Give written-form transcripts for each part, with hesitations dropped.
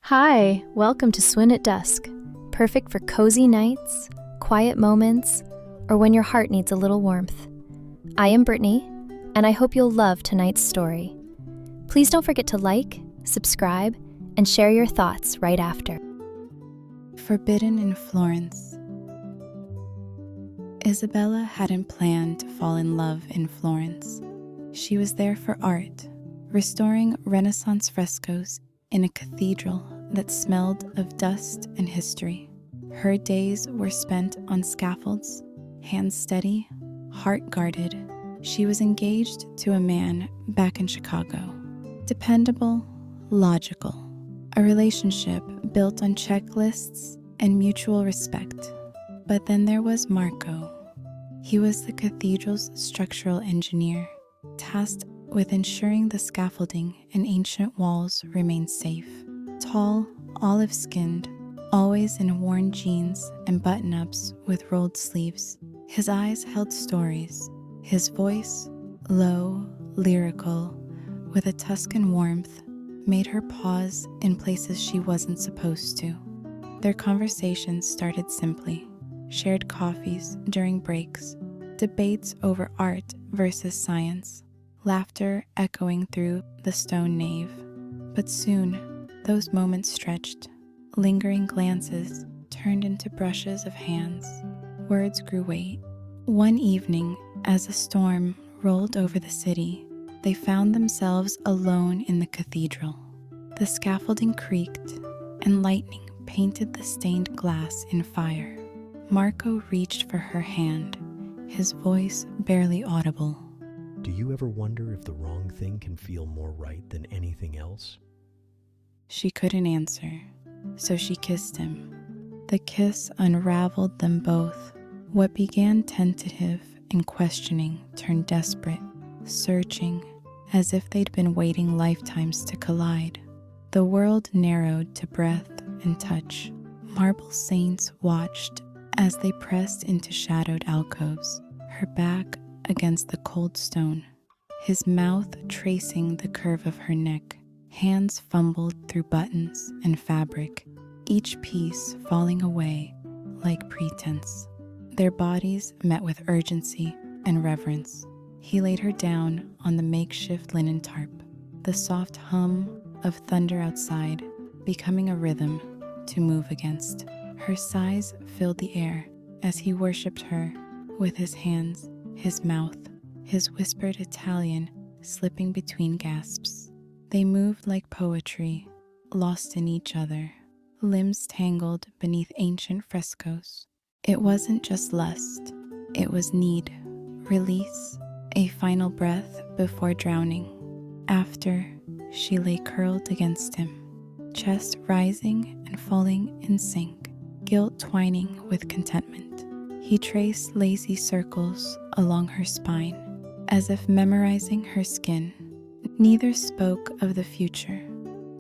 Hi, welcome to Swin at Dusk, perfect for cozy nights, quiet moments, or when your heart needs a little warmth. I am Brittany, and I hope you'll love tonight's story. Please don't forget to like, subscribe, and share your thoughts right after. Forbidden in Florence. Isabella hadn't planned to fall in love in Florence. She was there for art, restoring Renaissance frescoes in a cathedral that smelled of dust and history. Her days were spent on scaffolds, hands steady, heart guarded. She was engaged to a man back in Chicago. Dependable, logical. A relationship built on checklists and mutual respect. But then there was Marco. He was the cathedral's structural engineer, tasked with ensuring the scaffolding and ancient walls remained safe. Tall, olive-skinned, always in worn jeans and button-ups with rolled sleeves. His eyes held stories. His voice, low, lyrical, with a Tuscan warmth, made her pause in places she wasn't supposed to. Their conversations started simply. Shared coffees during breaks, debates over art versus science, laughter echoing through the stone nave. But soon, those moments stretched. Lingering glances turned into brushes of hands. Words grew weight. One evening, as a storm rolled over the city, they found themselves alone in the cathedral. The scaffolding creaked, and lightning painted the stained glass in fire. Marco reached for her hand, his voice barely audible. Do you ever wonder if the wrong thing can feel more right than anything else? She couldn't answer, so she kissed him. The kiss unraveled them both. What began tentative and questioning turned desperate, searching, as if they'd been waiting lifetimes to collide. The world narrowed to breath and touch. Marble saints watched as they pressed into shadowed alcoves, her back against the cold stone, his mouth tracing the curve of her neck. Hands fumbled through buttons and fabric, each piece falling away like pretense. Their bodies met with urgency and reverence. He laid her down on the makeshift linen tarp, the soft hum of thunder outside becoming a rhythm to move against. Her sighs filled the air as he worshipped her with his hands, his mouth, his whispered Italian slipping between gasps. They moved like poetry, lost in each other, limbs tangled beneath ancient frescoes. It wasn't just lust, it was need, release, a final breath before drowning. After, she lay curled against him, chest rising and falling in sync, guilt twining with contentment. He traced lazy circles along her spine, as if memorizing her skin. Neither spoke of the future.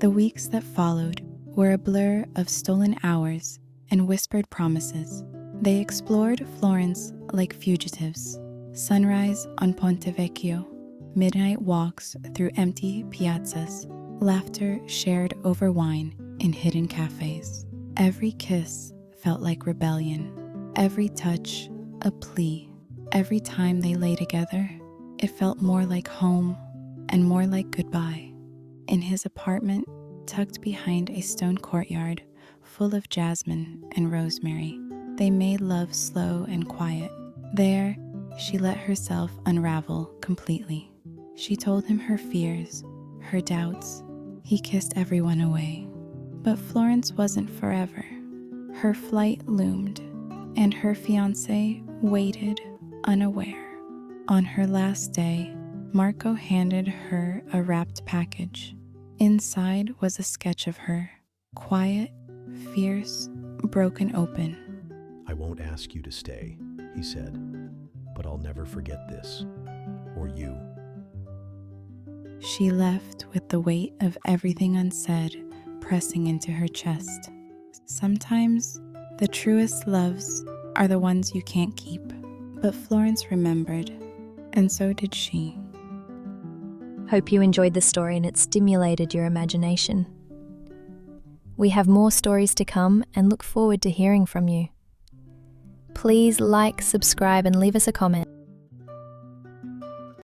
The weeks that followed were a blur of stolen hours and whispered promises. They explored Florence like fugitives. Sunrise on Ponte Vecchio, midnight walks through empty piazzas, laughter shared over wine in hidden cafes. Every kiss felt like rebellion, every touch a plea. Every time they lay together, it felt more like home and more like goodbye. In his apartment, tucked behind a stone courtyard full of jasmine and rosemary, they made love slow and quiet. There, she let herself unravel completely. She told him her fears, her doubts. He kissed everyone away. But Florence wasn't forever. Her flight loomed, and her fiancé waited, unaware. On her last day, Marco handed her a wrapped package. Inside was a sketch of her, quiet, fierce, broken open. I won't ask you to stay, he said, but I'll never forget this, or you. She left with the weight of everything unsaid pressing into her chest. Sometimes, the truest loves are the ones you can't keep. But Florence remembered, and so did she. Hope you enjoyed the story and it stimulated your imagination. We have more stories to come and look forward to hearing from you. Please like, subscribe, and leave us a comment.